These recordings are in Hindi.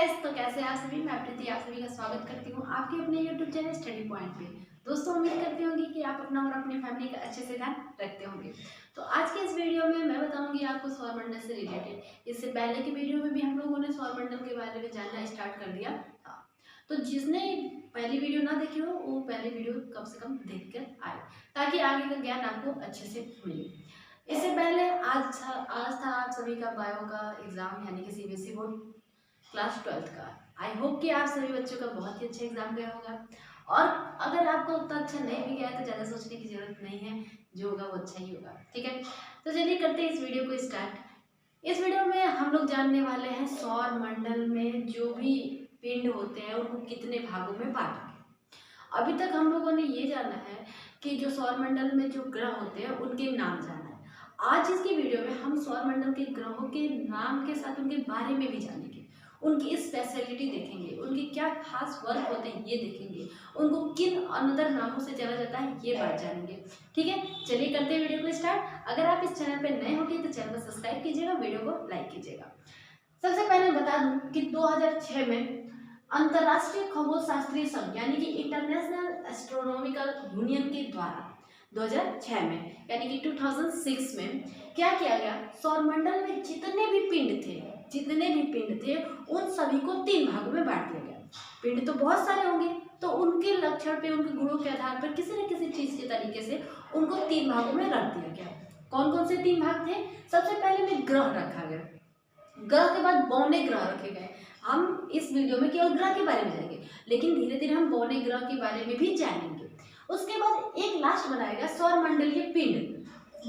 गाइस, तो कैसे हैं आप सभी। मैं प्रीति आप सभी का स्वागत करती हूँ आपके अपने यूट्यूब चैनल स्टडी पॉइंट पे। दोस्तों, उम्मीद करती होंगी कि आप अपना और अपनी फैमिली का अच्छे से ध्यान रखते होंगे। तो आज के इस वीडियो में मैं बताऊंगी आपको सौरमंडल से रिलेटेड। इससे पहले की वीडियो में भी हम लोगों ने सौरमंडल के बारे में जानना स्टार्ट कर दिया था। तो जिसने पहली वीडियो ना देखी हो वो पहली वीडियो कम से कम देख कर आए, ताकि आगे का ज्ञान आपको अच्छे से मिले। इससे पहले आज था आप सभी का बायो का एग्जाम, यानी कि सीबीएसई बोर्ड क्लास 12th का। आई होप कि आप सभी बच्चों का बहुत ही अच्छा एग्जाम गया होगा, और अगर आपको उतना अच्छा नहीं भी गया तो ज़्यादा सोचने की जरूरत नहीं है, जो होगा वो अच्छा ही होगा। ठीक है, तो चलिए करते हैं इस वीडियो को स्टार्ट। इस वीडियो में हम लोग जानने वाले हैं सौर मंडल में जो भी पिंड होते हैं उनको कितने भागों में बांटा गया। अभी तक हम लोगों ने ये जाना है कि जो सौर मंडल में जो ग्रह होते हैं उनके नाम जाना है। आज इसकी वीडियो में हम सौर मंडल के ग्रहों के नाम के साथ उनके बारे में भी जानेंगे, उनकी स्पेशलिटी देखेंगे, उनके क्या खास वर्क होते हैं ये देखेंगे, उनको किन अनदर नामों से जाना जाता है ये बात जानेंगे। ठीक है, चलिए करते हैं वीडियो को स्टार्ट। अगर आप इस चैनल पर नए होंगे तो चैनल को सब्सक्राइब कीजिएगा, वीडियो को लाइक कीजिएगा। सबसे पहले बता दूं कि 2006 में अंतर्राष्ट्रीय खगोल शास्त्रीय संघ यानी कि इंटरनेशनल एस्ट्रोनॉमिकल यूनियन के द्वारा 2006 में यानी कि 2006 में क्या किया गया, सौरमंडल में जितने भी पिंड थे उन सभी को 3 भागों में बांट दिया गया। पिंड तो बहुत सारे होंगे, तो उनके लक्षण पे, उनके गुणों के आधार पर किसी न किसी चीज के तरीके से उनको 3 भागों में रख दिया गया। कौन कौन से 3 भाग थे? सबसे पहले में ग्रह रखा गया, ग्रह के बाद बौने ग्रह रखे गए। हम इस वीडियो में केवल ग्रह के बारे में जानेंगे, लेकिन धीरे धीरे हम बौने ग्रह के बारे में भी जानेंगे। उसके बाद एक लास्ट बनाया गया सौरमंडलीय पिंड।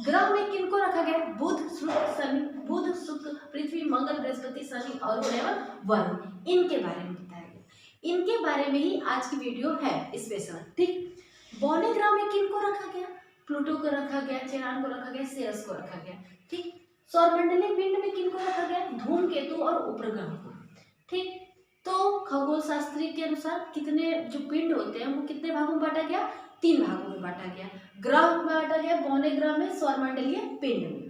ग्रह में किनको रखा गया? बुध, शुक्र, पृथ्वी, मंगल, बृहस्पति, शनि, अरुण एवं वरुण, इनके बारे में बताया गया। इनके बारे में ही आज की वीडियो है स्पेशल। ठीक, बौने ग्रह में किनको रखा गया? प्लूटो को रखा गया, चेरान को रखा गया, सेरस को रखा गया। ठीक, सौरमंडलीय पिंड में किनको रखा गया? धूमकेतु और उपग्रह को। ठीक, तो खगोल शास्त्री के अनुसार कितने जो पिंड होते हैं वो कितने भागों में बांटा गया? 3 भागों में बांटा गया। ग्रह में बांटा गया, बौने ग्रह में, सौरमंडलीय पिंड में।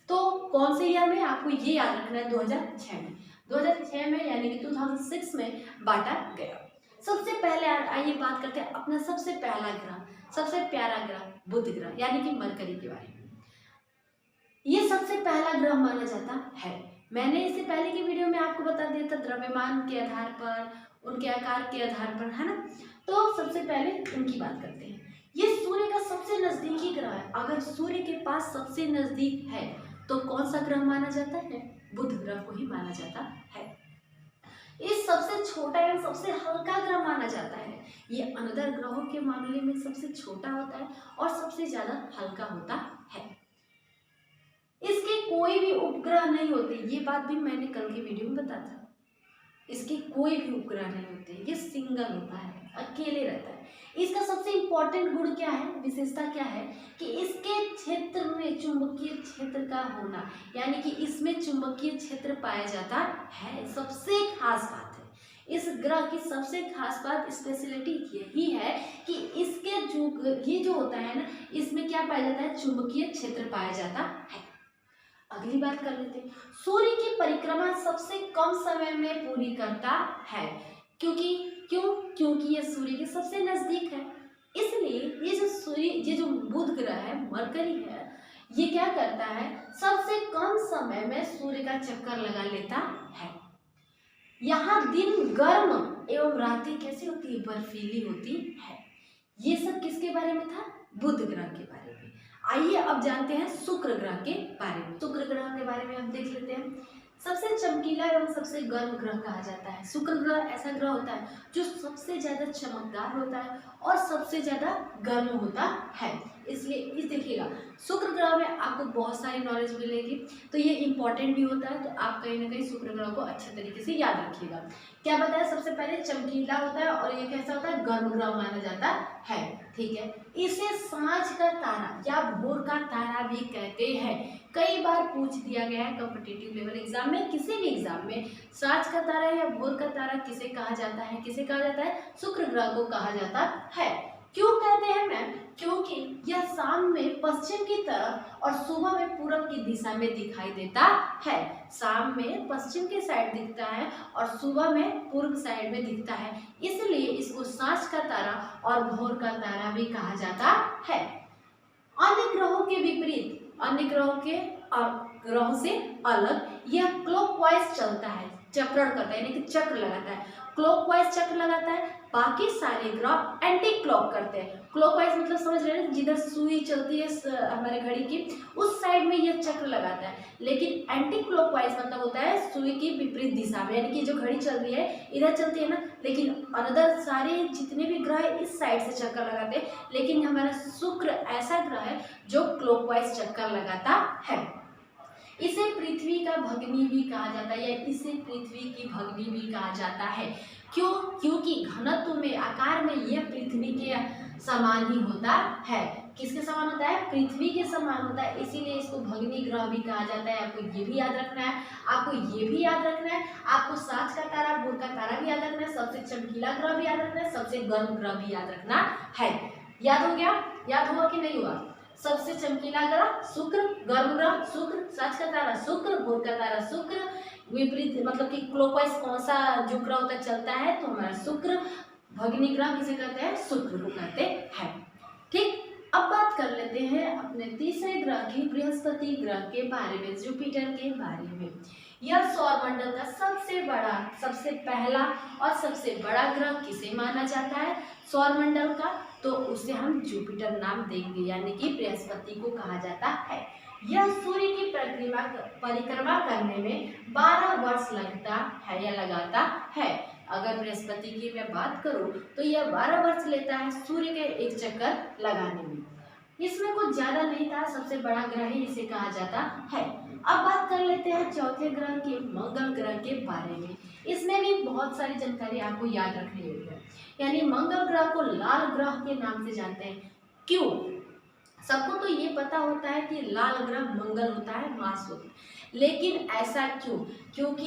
तो कौन से ईयर में? आपको ये याद रखना है, 2006 में। 2006 में यानी कि 2006 में बांटा गया। सबसे पहले आइए बात करते हैं अपना सबसे पहला ग्रह, सबसे प्यारा ग्रह बुध ग्रह यानी कि मरकरी के बारे में। ये सबसे पहला ग्रह माना जाता है। मैंने इससे पहले की वीडियो में आपको बता दिया था द्रव्यमान के आधार पर, उनके आकार के आधार पर, है ना। तो सबसे पहले उनकी बात करते हैं। ये सूर्य का सबसे नजदीकी ग्रह है। अगर सूर्य के पास सबसे नजदीक है तो कौन सा ग्रह माना जाता है? बुध ग्रह को ही माना जाता है। इस सबसे छोटा एवं सबसे हल्का ग्रह माना जाता है। ये अनदर ग्रहों के मामले में सबसे छोटा होता है और सबसे ज्यादा हल्का होता है। इसके कोई भी उपग्रह नहीं होते, ये बात भी मैंने कल की वीडियो में बताया था। इसके कोई भी उपग्रह नहीं होते, ये सिंगल होता है, अकेले रहता है। इसका सबसे इंपॉर्टेंट गुण क्या है, विशेषता क्या है कि इसके क्षेत्र में चुंबकीय क्षेत्र का होना, यानी कि इसमें चुंबकीय क्षेत्र पाया जाता है। सबसे खास बात है इस ग्रह की, सबसे खास बात, स्पेशलिटी यही है कि इसके ये जो होता है ना, इसमें क्या पाया जाता है? चुंबकीय क्षेत्र पाया जाता है। अगली बात कर लेते हैं, सूर्य की परिक्रमा सबसे कम समय में पूरी करता है। क्योंकि यह सूर्य के सबसे नजदीक है, इसलिए ये जो बुध ग्रह है, मरकरी है, ये क्या करता है? सबसे कम समय में सूर्य का चक्कर लगा लेता है। यहाँ दिन गर्म एवं रातें कैसी होती है? बर्फीली होती है। ये सब किसके बारे में था? बुध ग्रह के बारे में। आइए अब जानते हैं शुक्र ग्रह के बारे में। शुक्र ग्रह के बारे में हम देख लेते हैं। सबसे चमकीला एवं सबसे गर्म ग्रह कहा जाता है। शुक्र ग्रह ऐसा ग्रह होता है जो सबसे ज्यादा चमकदार होता है और सबसे ज्यादा गर्म होता है। इसलिए इस देखिएगा, शुक्र ग्रह में आपको बहुत सारी नॉलेज मिलेगी, तो ये इंपॉर्टेंट भी होता है, तो आप कहीं ना कहीं शुक्र ग्रह को अच्छे तरीके से याद रखिएगा। क्या बताया? सबसे पहले चमकीला होता है और ये कैसा होता है? गर्म ग्रह माना जाता है। ठीक है, इसे सांझ का तारा या भोर का तारा भी कहते हैं। कई बार पूछ दिया गया है कॉम्पिटिटिव लेवल एग्जाम में, किसी भी एग्जाम में, सांझ का तारा या भोर का तारा किसे कहा जाता है? किसे कहा जाता है? शुक्र ग्रह को कहा जाता है। क्यों कहते हैं मैम? क्योंकि यह शाम में पश्चिम की तरफ और सुबह में पूरब की दिशा में दिखाई देता है। शाम में पश्चिम के साइड दिखता है और सुबह में पूर्व साइड में दिखता है, इसलिए इसको सांझ का तारा और भोर का तारा भी कहा जाता है। अन्य ग्रहों के विपरीत, अन्य ग्रहों से अलग यह क्लॉकवाइज चलता है, चक्रण करता है, यानी कि चक्र लगाता है, क्लॉकवाइज चक्र लगाता है। बाकी सारे ग्रह एंटी क्लॉक करते हैं। क्लॉकवाइज मतलब समझ रहे हैं, जिधर सुई चलती है हमारे घड़ी की उस साइड में यह चक्र लगाता है। लेकिन एंटी क्लॉकवाइज मतलब होता है सुई की विपरीत दिशा में, यानी कि जो घड़ी चल रही है इधर चलती है ना, लेकिन अदर सारे जितने भी ग्रह है इस साइड से चक्कर लगाते हैं। लेकिन हमारा शुक्र ऐसा ग्रह है जो क्लॉकवाइज चक्कर लगाता है। इसे पृथ्वी का भगनी भी कहा जाता है, या इसे पृथ्वी की भगनी भी कहा जाता है। क्यों? क्योंकि घनत्व में, आकार में यह पृथ्वी के समान ही होता है। किसके समान होता है? पृथ्वी के समान होता है, इसीलिए इसको भगनी ग्रह भी कहा जाता है। आपको ये भी याद रखना है, आपको ये भी याद रखना है, आपको सांझ का तारा, भोर का तारा भी याद रखना है, सबसे चमकीला ग्रह भी याद रखना है, सबसे गर्म ग्रह भी याद रखना है। याद हो गया? याद हुआ कि नहीं हुआ? सबसे चमकीला ग्रह शुक्र, गर्म ग्रह शुक्र, सांझ का तारा शुक्र, भोर का तारा शुक्र, विपरीत मतलब कि क्लॉकवाइज कौन सा जो ग्रह होता है चलता है तो हमारा शुक्र। भगनी ग्रह किसे कहते हैं? शुक्र को कहते हैं। ठीक, अब बात कर लेते हैं अपने तीसरे ग्रह की, बृहस्पति ग्रह के बारे में, जुपिटर के बारे में। यह सौरमंडल का सबसे बड़ा, सबसे पहला और सबसे बड़ा ग्रह किसे माना जाता है सौरमंडल का? तो उसे हम जुपिटर नाम देंगे, यानी कि बृहस्पति को कहा जाता है। यह सूर्य की परिक्रमा करने में 12 वर्ष लगता है या लगाता है। अगर बृहस्पति की मैं बात करूं तो यह 12 वर्ष लेता है सूर्य के एक चक्कर लगाने में। इसमें कुछ ज्यादा नहीं था, सबसे बड़ा ग्रह ही इसे कहा जाता है। अब बात कर लेते हैं चौथे ग्रह के, मंगल ग्रह के बारे में। इसमें भी बहुत सारी जानकारी आपको याद रखनी होगी। यानी मंगल ग्रह को लाल ग्रह के नाम से जानते हैं। क्यों? सबको तो ये पता होता है कि लाल ग्रह मंगल होता है, मार्स होता है, लेकिन ऐसा क्यों? क्योंकि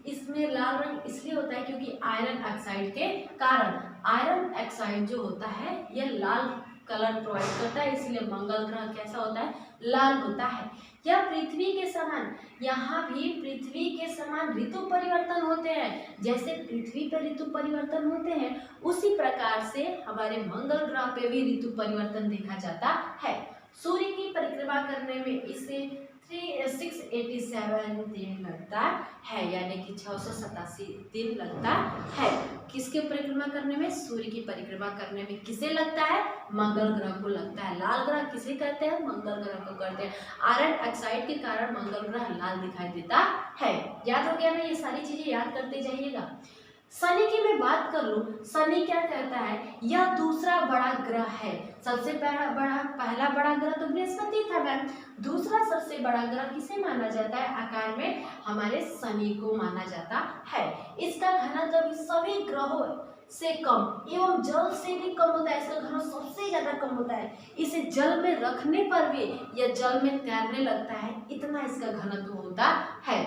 इसमें लाल रंग इसलिए होता है क्योंकि आयरन ऑक्साइड के कारण। आयरन ऑक्साइड जो होता है यह लाल कलर प्रोवाइड करता है, इसलिए मंगल ग्रह कैसा होता है? लाल होता है। यह पृथ्वी के समान, यहाँ भी पृथ्वी के समान ऋतु परिवर्तन होते हैं। जैसे पृथ्वी पर ऋतु परिवर्तन होते हैं उसी प्रकार से हमारे मंगल ग्रह पे भी ऋतु परिवर्तन देखा जाता है। सूर्य की परिक्रमा करने में इसे 687 दिन लगता है, यानी कि 687 दिन लगता है। किसके परिक्रमा करने में? सूर्य की परिक्रमा करने में किसे लगता है? मंगल ग्रह को लगता है। लाल ग्रह किसे कहते हैं? मंगल ग्रह को कहते हैं। आयरन ऑक्साइड के कारण मंगल ग्रह लाल दिखाई देता है। याद हो गया ना? ये सारी चीजें याद करते जाइएगा। शनि की मैं बात कर लूं, शनि क्या कहता है? यह दूसरा बड़ा ग्रह है। सबसे पहला बड़ा ग्रह तो बृहस्पति था मैम, दूसरा सबसे बड़ा ग्रह किसे माना जाता है आकार में? हमारे शनि को माना जाता है। इसका घनत्व सभी ग्रहों से कम एवं जल से भी कम होता है। इसका घनत्व सबसे ज्यादा कम होता है। इसे जल में रखने पर भी यह जल में तैरने लगता है, इतना इसका घनत्व होता है।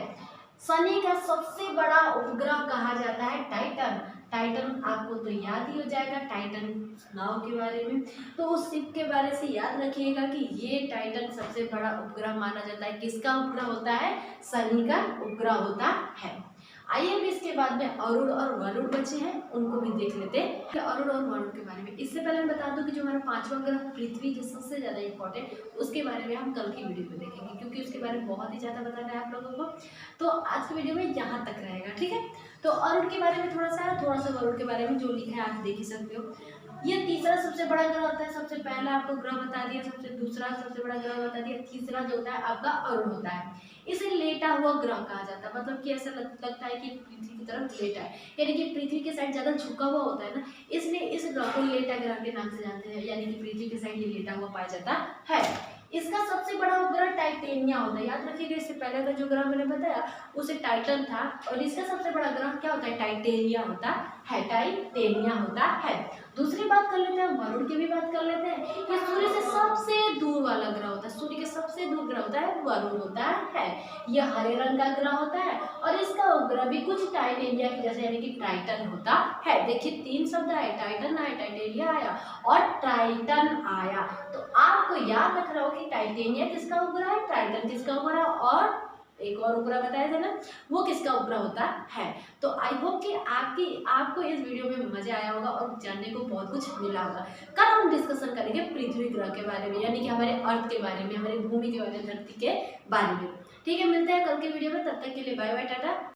शनि का सबसे बड़ा उपग्रह कहा जाता है टाइटन। टाइटन आपको तो याद ही हो जाएगा, टाइटन नाव के बारे में। तो उस शिप के बारे से याद रखिएगा कि ये टाइटन सबसे बड़ा उपग्रह माना जाता है। किसका उपग्रह होता है? शनि का उपग्रह होता है। आइए अब इसके बाद में अरुण और वरुण बचे हैं, उनको भी देख लेते हैं अरुण और वरुण के बारे में। इससे पहले मैं बता दूं कि जो हमारा पांचवा ग्रह पृथ्वी जो सबसे ज्यादा इंपॉर्टेंट, उसके बारे में हम कल की वीडियो में देखेंगे, क्योंकि उसके बारे में बहुत ही ज्यादा बताना है आप लोगों को। तो आज की वीडियो में यहाँ तक रहेगा, ठीक है। तो अरुण के बारे में थोड़ा सा वरुण के बारे में जो लिखा है आप देख ही सकते हो। ये तीसरा सबसे बड़ा ग्रह होता है। सबसे पहला आपको ग्रह बता दिया, दूसरा सबसे बड़ा ग्रह बता दिया, तीसरा जो होता है आपका अरुण होता है। इसे लेटा हुआ ग्रह कहा जाता है, मतलब कि ऐसा लगता है कि पृथ्वी की तरफ लेटा है, यानी कि पृथ्वी के साइड ज्यादा झुका हुआ होता है ना, इसलिए इस ग्रह को लेटा ग्रह के नाम से जानते हैं, यानी कि पृथ्वी के साइड ये लेटा हुआ पाया जाता है। इसका सबसे बड़ा उपग्रह टाइटेनिया होता है। याद रखिएगा, इससे पहले का जो ग्रह मैंने बताया उसे टाइटन था, और इसका सबसे बड़ा ग्रह क्या होता है? टाइटेनिया होता है, टाइटेनिया होता है। दूसरी बात कर लेते हैं, वरुण की भी बात कर लेते हैं कि सूर्य से सबसे दूर वाला ग्रह होता है, सूर्य के सबसे दूर ग्रह होता है वरुण होता है। यह हरे रंग का ग्रह होता है और इसका उपग्रह भी कुछ टाइटेनिया के जैसे यानी कि टाइटन होता है। देखिए 3 शब्द आए, टाइटन आया, टाइटेनिया आया और टाइटन आया। तो आपको याद रखना होगा कि टाइटेनिया किसका उपग्रह है, टाइटन किसका उपग्रह और एक और उपग्रह बताया था ना, वो किसका उपग्रह होता है। तो आई होप कि आपको इस वीडियो में मजा आया होगा और जानने को बहुत कुछ मिला होगा। कल हम डिस्कशन करेंगे पृथ्वी ग्रह के बारे में, यानी कि हमारे अर्थ के बारे में, हमारी भूमि के बारे में, धरती के बारे में। ठीक है, मिलते हैं कल के वीडियो में, तब तक के लिए बाय बाय, टाटा।